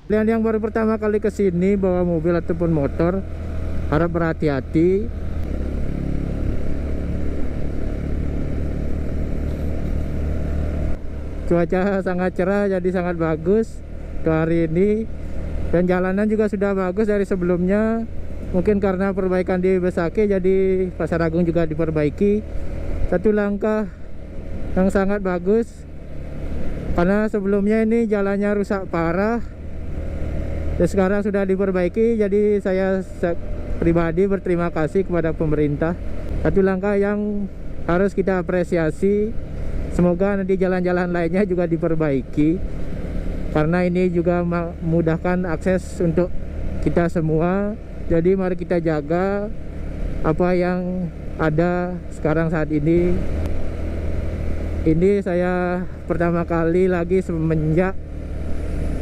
Kalian yang baru pertama kali ke sini bawa mobil ataupun motor, harap berhati-hati. Cuaca sangat cerah, jadi sangat bagus ke hari ini. Dan jalanan juga sudah bagus dari sebelumnya. Mungkin karena perbaikan di Besake, jadi Pasar Agung juga diperbaiki. Satu langkah yang sangat bagus, karena sebelumnya ini jalannya rusak parah. Dan sekarang sudah diperbaiki, jadi saya pribadi berterima kasih kepada pemerintah. Satu langkah yang harus kita apresiasi. Semoga nanti jalan-jalan lainnya juga diperbaiki, karena ini juga memudahkan akses untuk kita semua. Jadi mari kita jaga apa yang ada sekarang saat ini. Ini saya pertama kali lagi semenjak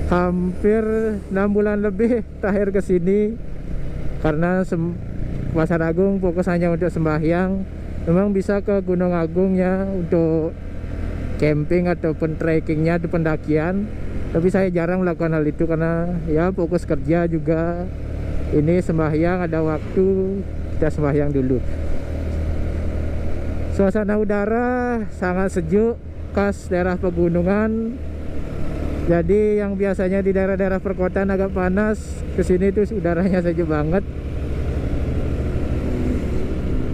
hampir 6 bulan lebih terakhir ke sini, karena Pasar Agung fokus hanya untuk sembahyang. Memang bisa ke Gunung Agung ya untuk camping ataupun trekkingnya atau pendakian, tapi saya jarang melakukan hal itu karena ya fokus kerja juga. Ini sembahyang, ada waktu kita sembahyang dulu. Suasana udara sangat sejuk, khas daerah pegunungan. Jadi yang biasanya di daerah-daerah perkotaan agak panas, kesini tuh udaranya sejuk banget.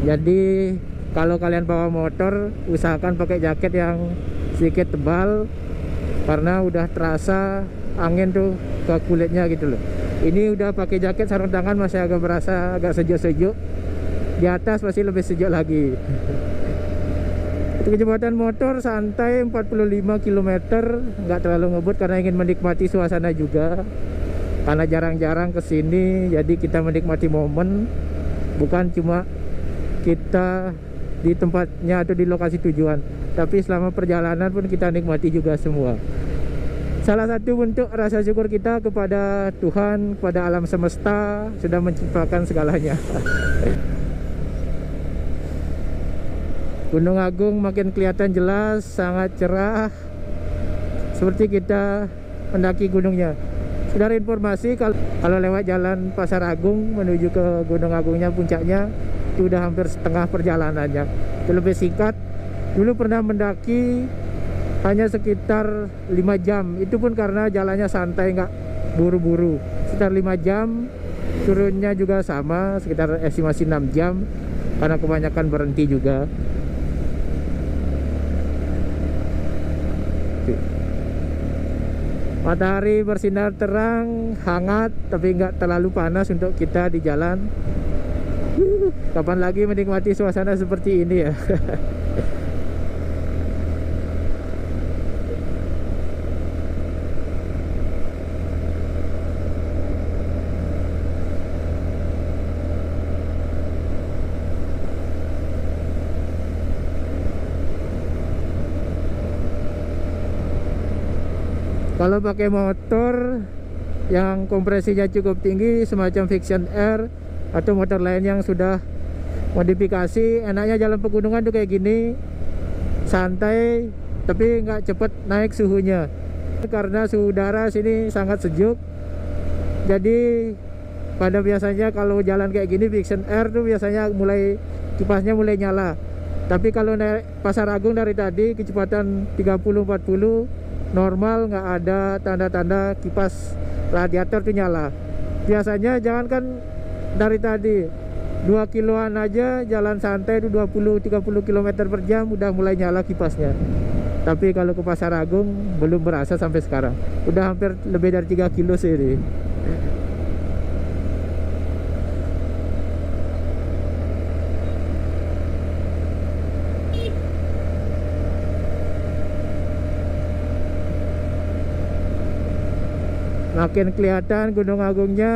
Jadi kalau kalian bawa motor, usahakan pakai jaket yang sedikit tebal, karena udah terasa angin tuh ke kulitnya gitu loh. Ini udah pakai jaket, sarung tangan masih agak berasa agak sejuk-sejuk. Di atas masih lebih sejuk lagi. Kecepatan motor santai 45 km, nggak terlalu ngebut karena ingin menikmati suasana juga. Karena jarang-jarang kesini, jadi kita menikmati momen, bukan cuma kita di tempatnya atau di lokasi tujuan, tapi selama perjalanan pun kita nikmati juga semua. Salah satu bentuk rasa syukur kita kepada Tuhan, kepada alam semesta sudah menciptakan segalanya. Gunung Agung makin kelihatan jelas, sangat cerah, seperti kita mendaki gunungnya. Sudah ada informasi kalau lewat jalan Pasar Agung menuju ke Gunung Agungnya, puncaknya itu udah hampir setengah perjalanannya. Itu lebih singkat. Dulu pernah mendaki hanya sekitar 5 jam. Itu pun karena jalannya santai, nggak buru-buru. Sekitar 5 jam. Turunnya juga sama, sekitar estimasi 6 jam, karena kebanyakan berhenti juga. Matahari bersinar terang, hangat, tapi nggak terlalu panas untuk kita di jalan. Kapan lagi menikmati suasana seperti ini ya. Kalau pakai motor yang kompresinya cukup tinggi semacam Vixion Air atau motor lain yang sudah modifikasi, enaknya jalan pegunungan tuh kayak gini, santai tapi nggak cepet naik suhunya, karena suhu udara sini sangat sejuk. Jadi pada biasanya kalau jalan kayak gini Vixion Air tuh biasanya kipasnya mulai nyala. Tapi kalau naik Pasar Agung dari tadi kecepatan 30-40 normal, nggak ada tanda-tanda kipas radiator tuh nyala. Biasanya jangankan dari tadi 2 kiloan aja jalan santai itu 20-30 km per jam udah mulai nyala kipasnya. Tapi kalau ke Pasar Agung belum berasa sampai sekarang. Udah hampir lebih dari 3 kilo sih ini. makin kelihatan Gunung Agungnya.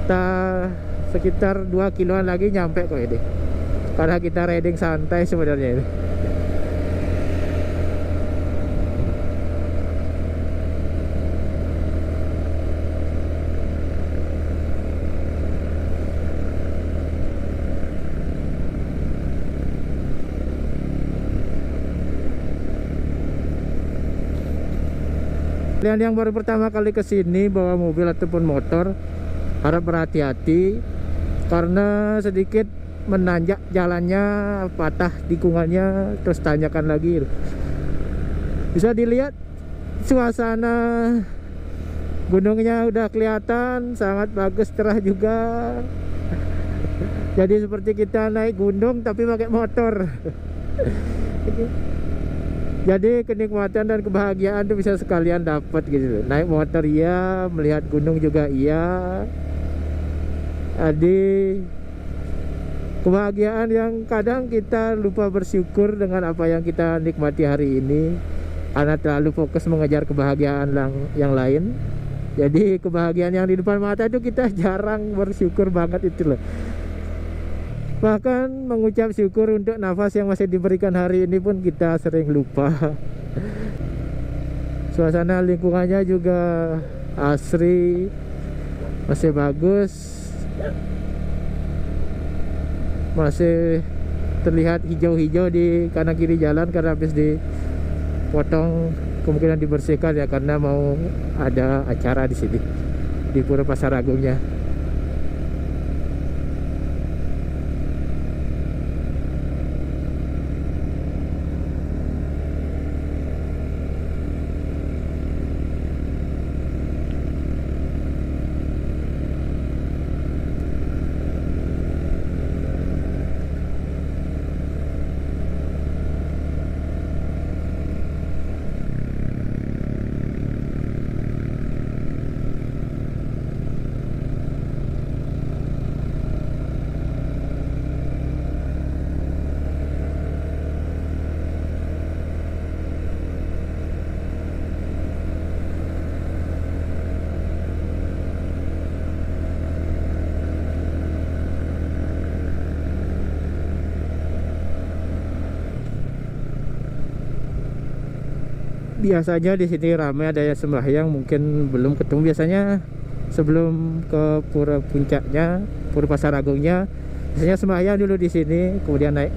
Kita sekitar 2 kiloan lagi nyampe kok ini, karena kita riding santai sebenarnya ini. Kalian yang baru pertama kali ke sini bawa mobil ataupun motor, harap berhati-hati karena sedikit menanjak jalannya, patah tikungannya, terus tanjakan lagi. Bisa dilihat suasana gunungnya udah kelihatan sangat bagus, cerah juga. Jadi seperti kita naik gunung tapi pakai motor. Jadi kenikmatan dan kebahagiaan itu bisa sekalian dapat gitu. Naik motor iya, melihat gunung juga iya. Jadi kebahagiaan yang kadang kita lupa bersyukur dengan apa yang kita nikmati hari ini, karena terlalu fokus mengejar kebahagiaan yang lain. Jadi kebahagiaan yang di depan mata itu kita jarang bersyukur banget itu loh. Bahkan mengucap syukur untuk nafas yang masih diberikan hari ini pun kita sering lupa. Suasana lingkungannya juga asri, masih bagus, masih terlihat hijau-hijau di kanan kiri jalan karena habis dipotong, kemungkinan dibersihkan ya, karena mau ada acara di sini di Pura Pasar Agungnya. Biasanya di sini ramai, ada yang sembahyang, mungkin belum ketemu. Biasanya sebelum ke pura puncaknya, Pura Pasar Agungnya, biasanya sembahyang dulu di sini, kemudian naik.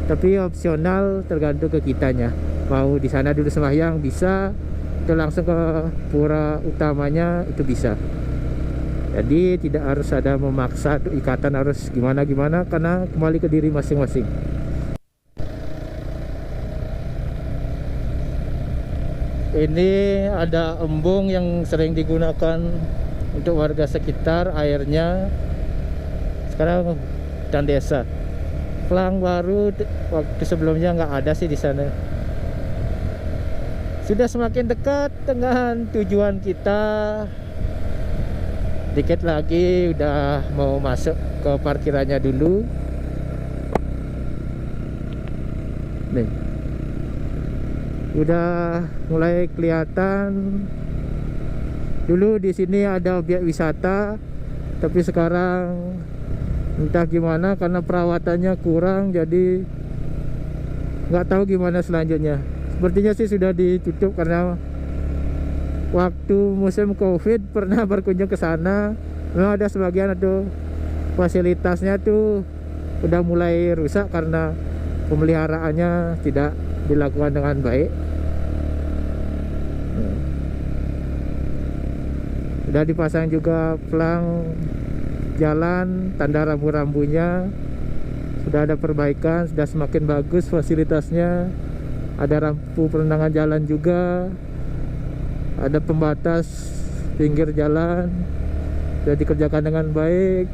Tapi opsional, tergantung ke kitanya. Mau di sana dulu sembahyang bisa, atau langsung ke pura utamanya itu bisa. Jadi tidak harus ada memaksa, ikatan harus gimana-gimana, karena kembali ke diri masing-masing. Ini ada embung yang sering digunakan untuk warga sekitar, airnya sekarang hutan desa. Pelang baru waktu sebelumnya nggak ada sih di sana. Sudah semakin dekat dengan tujuan kita. Dikit lagi udah mau masuk ke parkirannya dulu. Nih, udah mulai kelihatan. Dulu di sini ada objek wisata, tapi sekarang entah gimana karena perawatannya kurang, jadi nggak tahu gimana selanjutnya. Sepertinya sih sudah ditutup, karena waktu musim Covid pernah berkunjung ke sana, memang ada sebagian atau fasilitasnya tuh udah mulai rusak karena pemeliharaannya tidak dilakukan dengan baik. Sudah dipasang juga pelang jalan, tanda rambu-rambunya sudah ada perbaikan, sudah semakin bagus fasilitasnya. Ada lampu penerangan jalan juga, ada pembatas pinggir jalan, sudah dikerjakan dengan baik.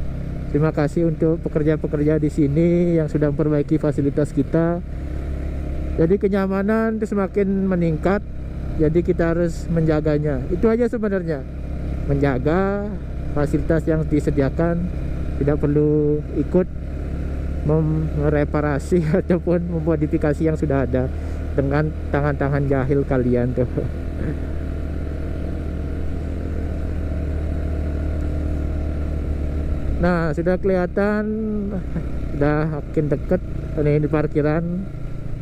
Terima kasih untuk pekerja-pekerja di sini yang sudah memperbaiki fasilitas kita. Jadi kenyamanan itu semakin meningkat, jadi kita harus menjaganya. Itu aja sebenarnya, menjaga fasilitas yang disediakan, tidak perlu ikut mereparasi ataupun memodifikasi yang sudah ada. dengan tangan-tangan jahil kalian tuh. Nah, sudah kelihatan, sudah makin deket ini di parkiran.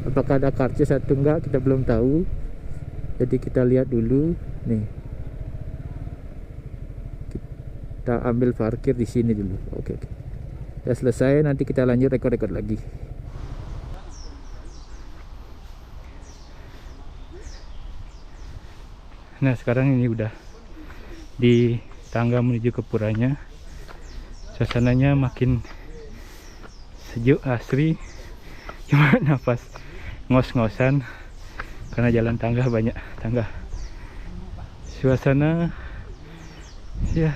Apakah ada karcis atau enggak kita belum tahu. Jadi kita lihat dulu nih. Kita ambil parkir di sini dulu. Oke. Sudah selesai, nanti kita lanjut rekod-rekod lagi. Nah, sekarang ini udah di tangga menuju ke puranya. Suasananya makin sejuk, asri. Cuma nafas ngos-ngosan karena jalan tangga, banyak tangga. Suasana ya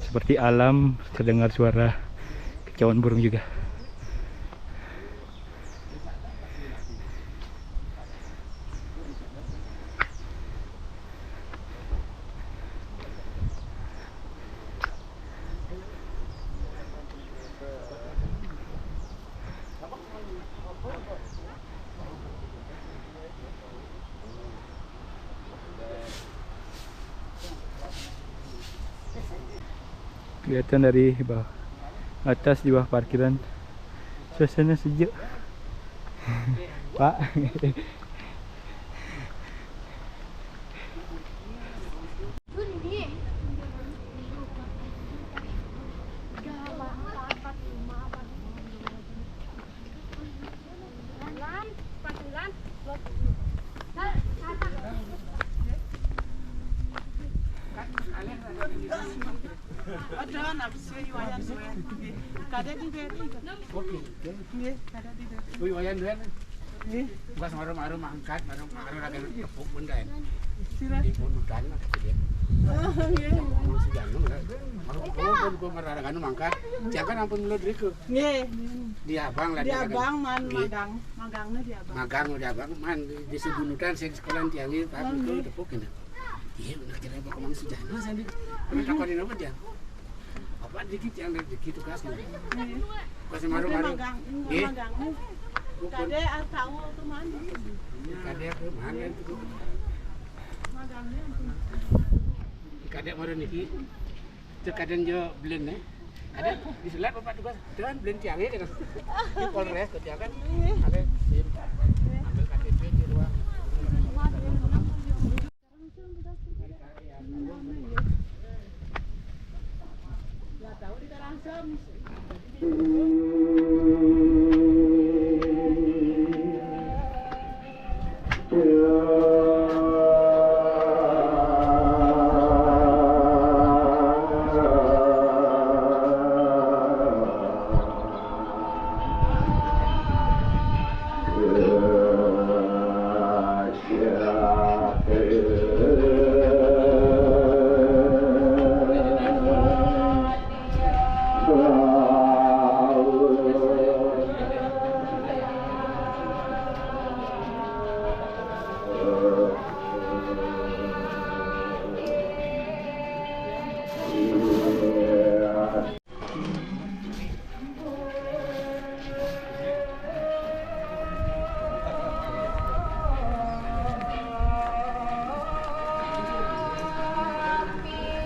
seperti alam, terdengar suara kicauan burung juga. Kelihatan dari bawah atas, di bawah parkiran, suasana sejuk. Pak. Bukan marung-marung mangkat, marung-marung lagi tepuk benda ya. Di bunutan lah dia. Si Janung lah. Marung pun marang mangkat. Jangan ampun mulut riku. Nggih. Dia abang lah dia. Dia abang man magang. Magangnya dia abang. Magang dia abang man di sebunutan sing sekolah tiangi Pak itu tepuk kena. Iya, nak kira apa komang si Janung sandi. Takonin apa dia? Apa dikit yang dikit tugasnya. Pas marung-marung. Nggih. Kade tahu tuh mana? Kade ke mana itu? Magangnya. Kade mana niki? Itu kadang jo blend Kade diselat bapak tugas. Dan blend tiang kan. Di Polres kerja kan. Ada ambil KTP di ruang. Ya tahu di Karangsem.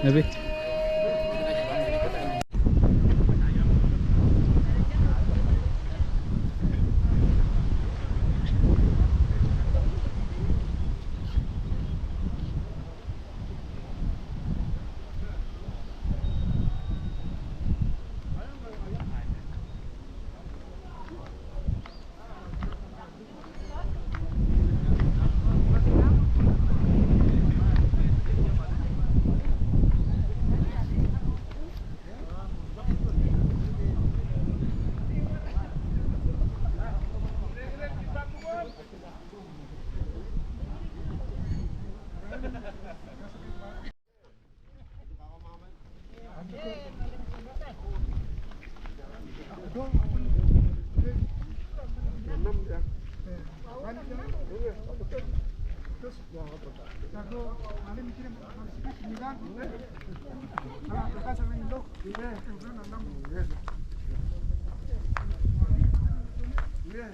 Nabi. Iya.